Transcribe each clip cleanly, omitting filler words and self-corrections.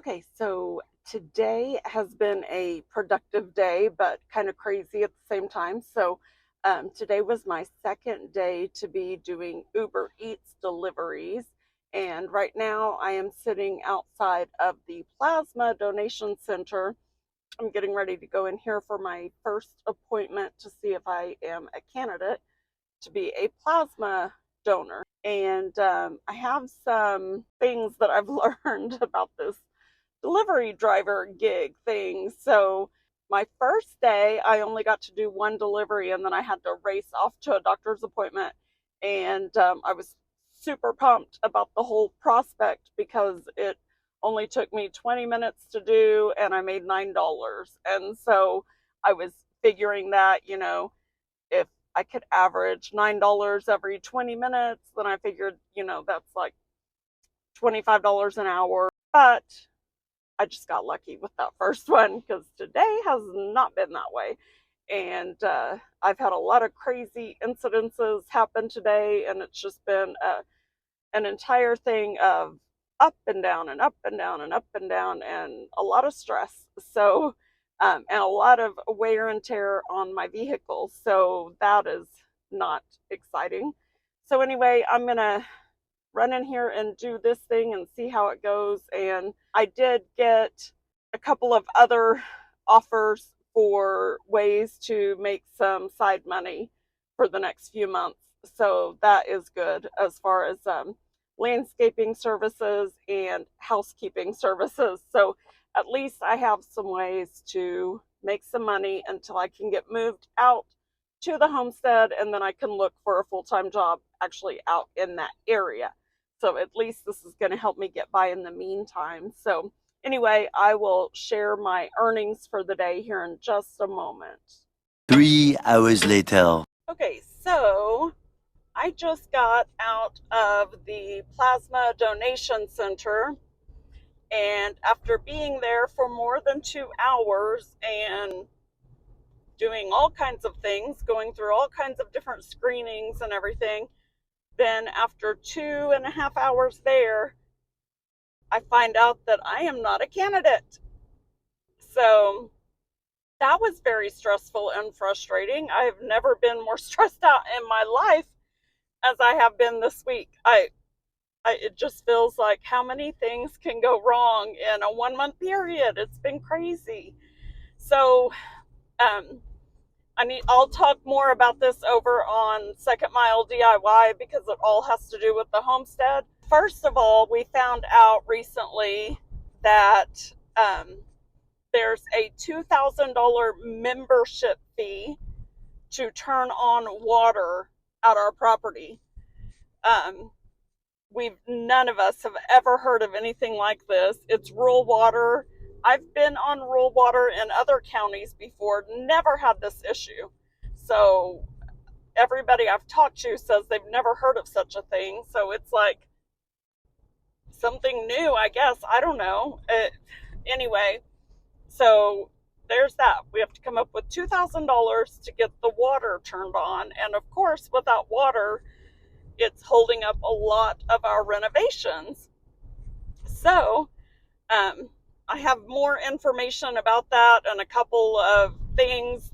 Okay, so today has been a productive day, but kind of crazy at the same time. Today was my second day to be doing Uber Eats deliveries. And right now I am sitting outside of the Plasma Donation Center. I'm getting ready to go in here for my first appointment to see if I am a candidate to be a plasma donor. And I have some things that I've learned about this delivery driver gig thing. So my first day, I only got to do one delivery, and then I had to race off to a doctor's appointment. And I was super pumped about the whole prospect because it only took me 20 minutes to do, and I made $9. And so I was figuring that, if I could average $9 every 20 minutes, then I figured, that's like $25 an hour. But I just got lucky with that first one because today has not been that way. And I've had a lot of crazy incidences happen today, and it's just been an entire thing of up and down and up and down and up and down, and a lot of stress. And a lot of wear and tear on my vehicle. So that is not exciting. So, anyway, I'm going to run in here and do this thing and see how it goes. And I did get a couple of other offers for ways to make some side money for the next few months. So that is good as far as landscaping services and housekeeping services. So at least I have some ways to make some money until I can get moved out to the homestead, and then I can look for a full-time job actually out in that area. So at least this is going to help me get by in the meantime. So anyway, I will share my earnings for the day here in just a moment. 3 hours later. Okay, so I just got out of the Plasma Donation Center, and after being there for more than 2 hours and doing all kinds of things, going through all kinds of different screenings and everything, then after 2.5 hours there, I find out that I am not a candidate. So that was very stressful and frustrating. I've never been more stressed out in my life as I have been this week. It just feels like how many things can go wrong in a 1 month period. It's been crazy. So I'll talk more about this over on Second Mile DIY because it all has to do with the homestead. First of all, we found out recently that there's a $2,000 membership fee to turn on water at our property. None of us have ever heard of anything like this. It's rural water. I've been on rural water in other counties before, never had this issue. So everybody I've talked to says they've never heard of such a thing. So it's like something new, I guess. I don't know. Anyway, so there's that. We have to come up with $2,000 to get the water turned on. And of course, without water, it's holding up a lot of our renovations. So I have more information about that and a couple of things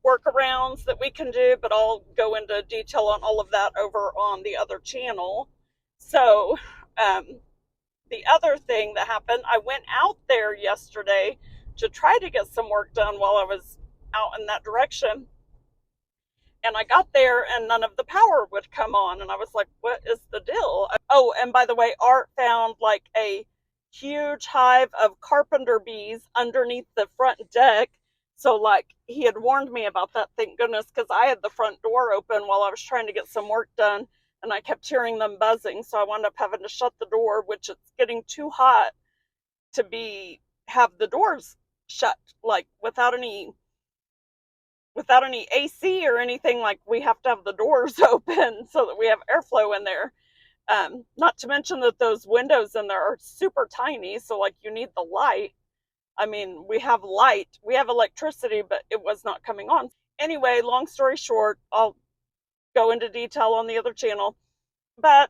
workarounds that we can do, but I'll go into detail on all of that over on the other channel. So the other thing that happened, I went out there yesterday to try to get some work done while I was out in that direction. And I got there and none of the power would come on. And I was like, what is the deal? Oh, and by the way, Art found like a huge hive of carpenter bees underneath the front deck. So like he had warned me about that, thank goodness, because I had the front door open while I was trying to get some work done, and I kept hearing them buzzing. So I wound up having to shut the door, which it's getting too hot to have the doors shut, like without any AC or anything. Like we have to have the doors open so that we have airflow in there. Not to mention that those windows in there are super tiny, so like you need the light. I mean, we have light, we have electricity, but it was not coming on. Anyway, long story short, I'll go into detail on the other channel. But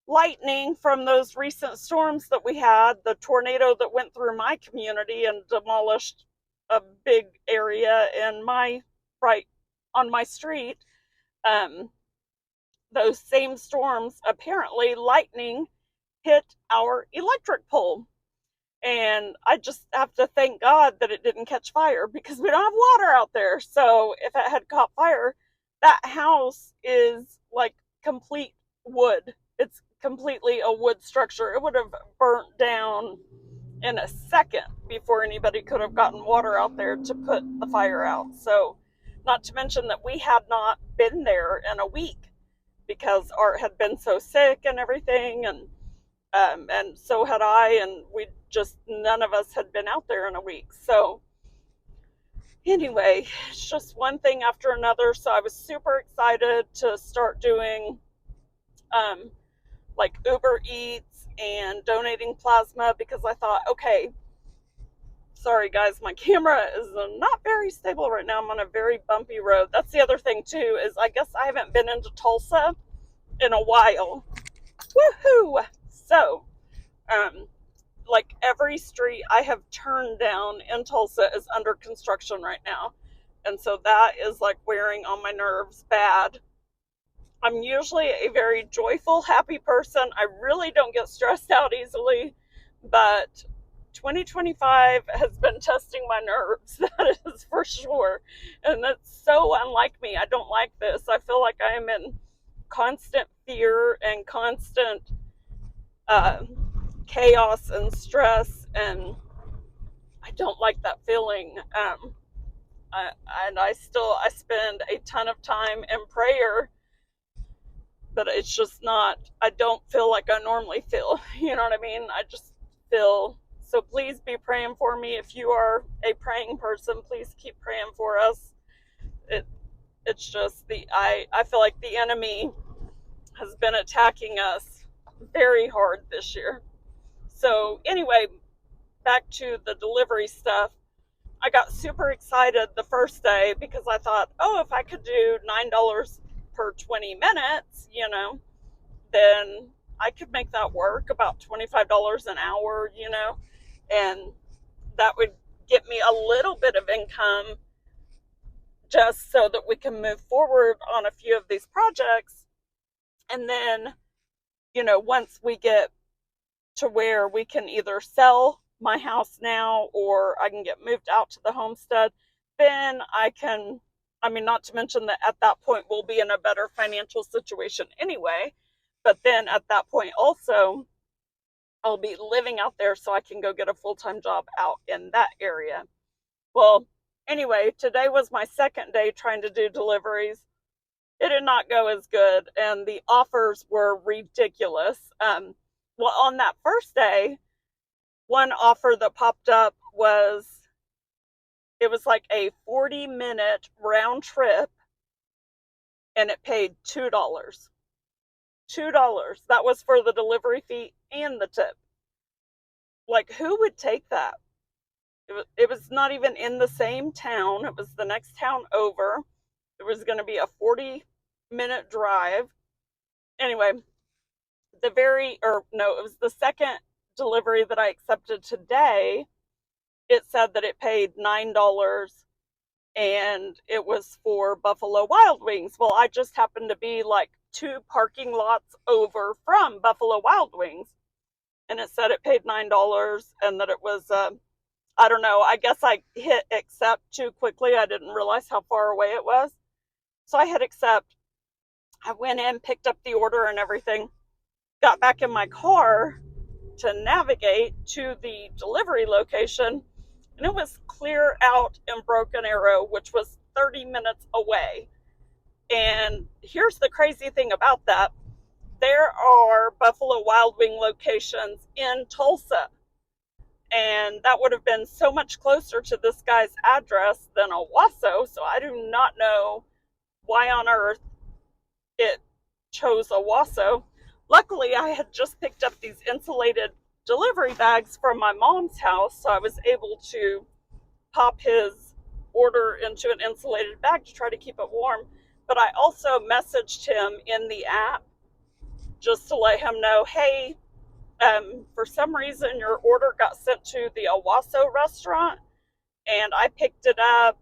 lightning from those recent storms that we had, the tornado that went through my community and demolished a big area in my right on my street. Um, those same storms, apparently, lightning hit our electric pole. And I just have to thank God that it didn't catch fire because we don't have water out there. So if it had caught fire, that house is like complete wood. It's completely a wood structure. It would have burnt down in a second before anybody could have gotten water out there to put the fire out. So, not to mention that we had not been there in a week because Art had been so sick and everything, and so had I, and we just none of us had been out there in a week. So anyway, it's just one thing after another. So I was super excited to start doing um, like Uber Eats and donating plasma because I thought, okay, sorry guys, my camera is not very stable right now. I'm on a very bumpy road. That's the other thing too, is I guess I haven't been into Tulsa in a while. Woohoo! So, um, like every street I have turned down in Tulsa is under construction right now. And so that is like wearing on my nerves bad. I'm usually a very joyful, happy person. I really don't get stressed out easily, but 2025 has been testing my nerves, that is for sure. And that's so unlike me. I don't like this. I feel like I am in constant fear and constant uh, chaos and stress, and I don't like that feeling. And I spend a ton of time in prayer, but it's just not. I don't feel like I normally feel. You know what I mean? I just feel. So please be praying for me. If you are a praying person, please keep praying for us. It it's just I feel like the enemy has been attacking us very hard this year. So anyway, back to the delivery stuff. I got super excited the first day because I thought, oh, if I could do $9 per 20 minutes, then I could make that work, about $25 an hour, and that would get me a little bit of income just so that we can move forward on a few of these projects. And then, once we get to where we can either sell my house now or I can get moved out to the homestead, then I mean, not to mention that at that point we'll be in a better financial situation anyway, but then at that point also I'll be living out there so I can go get a full-time job out in that area. Well, anyway, today was my second day trying to do deliveries. It did not go as good, and the offers were ridiculous. Well, on that first day, one offer that popped up it was like a 40-minute round trip, and it paid $2. $2. That was for the delivery fee and the tip. Like, who would take that? It was not even in the same town. It was the next town over. It was going to be a 40-minute drive. Anyway, it was the second delivery that I accepted today. It said that it paid $9 and it was for Buffalo Wild Wings. Well, I just happened to be like 2 parking lots over from Buffalo Wild Wings. And it said it paid $9 and that it was, I don't know, I guess I hit accept too quickly. I didn't realize how far away it was. So I hit accept. I went in, picked up the order and everything, got back in my car to navigate to the delivery location, and it was clear out in Broken Arrow, which was 30 minutes away. And here's the crazy thing about that. There are Buffalo Wild Wing locations in Tulsa, and that would have been so much closer to this guy's address than Owasso, so I do not know why on earth it chose Owasso. Luckily, I had just picked up these insulated delivery bags from my mom's house, so I was able to pop his order into an insulated bag to try to keep it warm. But I also messaged him in the app just to let him know, hey, for some reason your order got sent to the Owasso restaurant, and I picked it up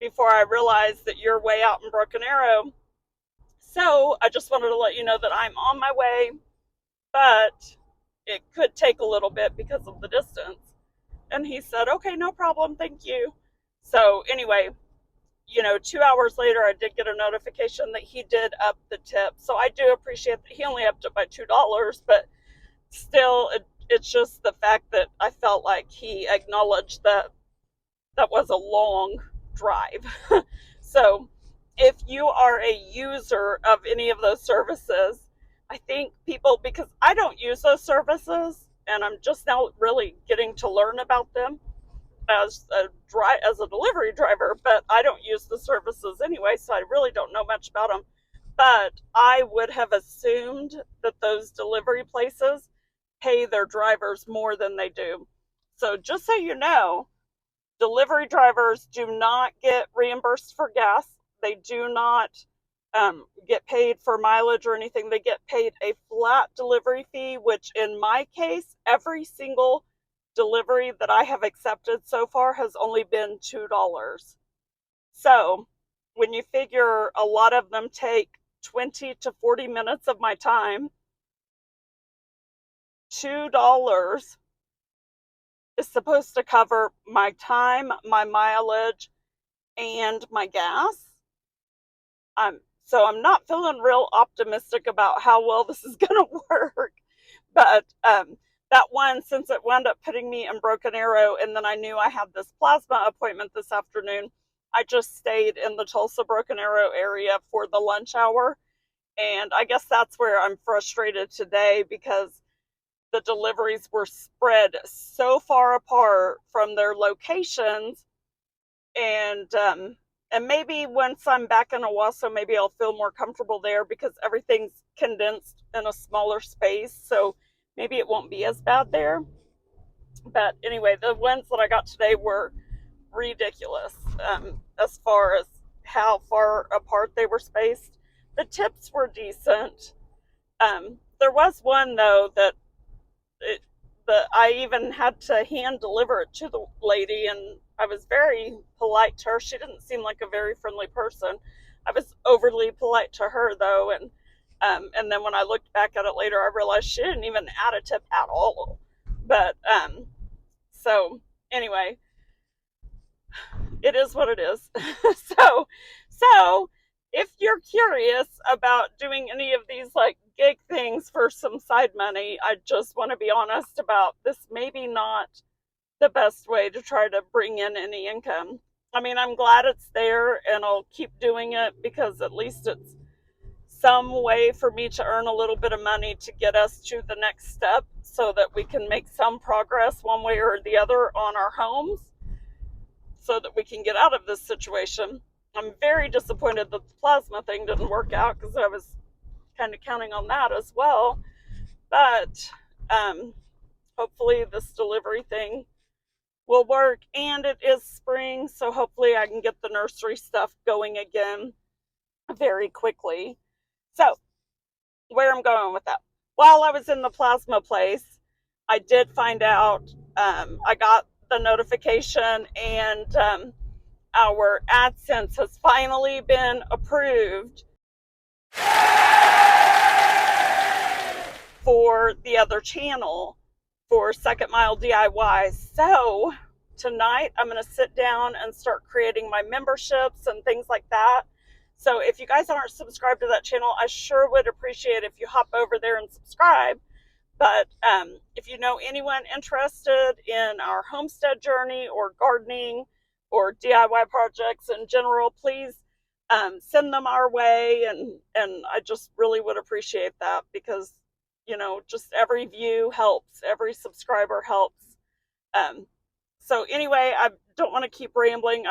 before I realized that you're way out in Broken Arrow. So I just wanted to let you know that I'm on my way, but it could take a little bit because of the distance. And he said, okay, no problem, thank you. So anyway, 2 hours later, I did get a notification that he did up the tip. So I do appreciate that he only upped it by $2, but still, it's just the fact that I felt like he acknowledged that that was a long drive. So if you are a user of any of those services, I think people, because I don't use those services and I'm just now really getting to learn about them as a delivery driver, but I don't use the services anyway, so I really don't know much about them. But I would have assumed that those delivery places pay their drivers more than they do. So just so you know, delivery drivers do not get reimbursed for gas. They do not get paid for mileage or anything. They get paid a flat delivery fee, which in my case, every single delivery that I have accepted so far has only been $2. So when you figure a lot of them take 20 to 40 minutes of my time, $2 is supposed to cover my time, my mileage, and my gas. So I'm not feeling real optimistic about how well this is going to work. But that one, since it wound up putting me in Broken Arrow, and then I knew I had this plasma appointment this afternoon, I just stayed in the Tulsa Broken Arrow area for the lunch hour. And I guess that's where I'm frustrated today, because the deliveries were spread so far apart from their locations. And maybe once I'm back in Owasso, maybe I'll feel more comfortable there because everything's condensed in a smaller space. So maybe it won't be as bad there. But anyway, the ones that I got today were ridiculous as far as how far apart they were spaced. The tips were decent. There was one, though, that I even had to hand deliver it to the lady, and I was very polite to her. She didn't seem like a very friendly person. I was overly polite to her, though, and then when I looked back at it later, I realized she didn't even add a tip at all. But so anyway, it is what it is. so if you're curious about doing any of these like gig things for some side money, I just want to be honest about this. Maybe not the best way to try to bring in any income. I mean, I'm glad it's there and I'll keep doing it because at least it's some way for me to earn a little bit of money to get us to the next step so that we can make some progress one way or the other on our homes so that we can get out of this situation. I'm very disappointed that the plasma thing didn't work out because I was kind of counting on that as well. But hopefully this delivery thing will work, and it is spring, so hopefully I can get the nursery stuff going again very quickly. So where I'm going with that, while I was in the plasma place, I did find out, I got the notification, and our Adsense has finally been approved for the other channel for Second Mile DIY. So tonight I'm going to sit down and start creating my memberships and things like that. So if you guys aren't subscribed to that channel, I sure would appreciate if you hop over there and subscribe. But if you know anyone interested in our homestead journey or gardening or DIY projects in general, please send them our way. And I just really would appreciate that because, just every view helps. Every subscriber helps. So anyway, I don't want to keep rambling.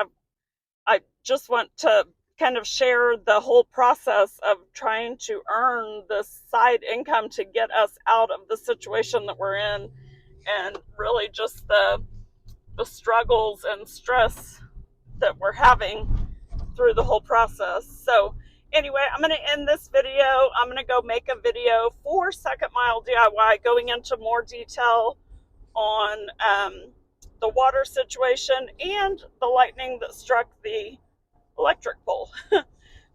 I just want to kind of share the whole process of trying to earn this side income to get us out of the situation that we're in, and really just the struggles and stress that we're having through the whole process. So Anyway, I'm going to end this video. I'm going to go make a video for Second Mile DIY, going into more detail on the water situation and the lightning that struck the electric pole.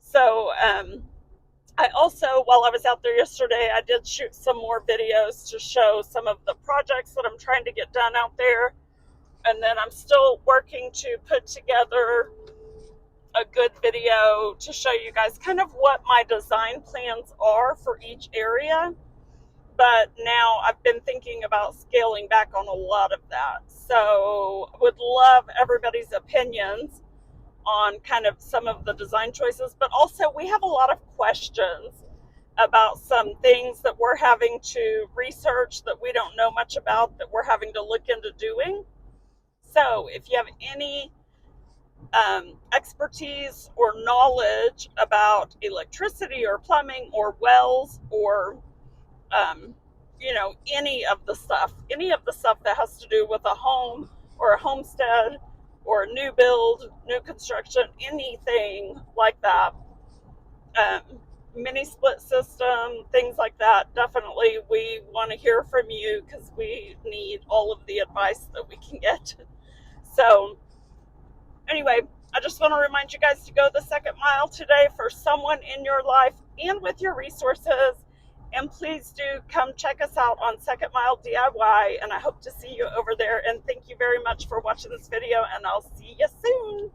So I also, while I was out there yesterday, I did shoot some more videos to show some of the projects that I'm trying to get done out there. And then I'm still working to put together a good video to show you guys kind of what my design plans are for each area. But now I've been thinking about scaling back on a lot of that. So would love everybody's opinions on kind of some of the design choices, but also we have a lot of questions about some things that we're having to research that we don't know much about, that we're having to look into doing. So if you have any expertise or knowledge about electricity or plumbing or wells or any of the stuff that has to do with a home or a homestead or a new build, new construction, anything like that, mini split system, things like that, definitely we want to hear from you because we need all of the advice that we can get. So anyway, I just want to remind you guys to go the second mile today for someone in your life and with your resources. And please do come check us out on Second Mile DIY. And I hope to see you over there. And thank you very much for watching this video. And I'll see you soon.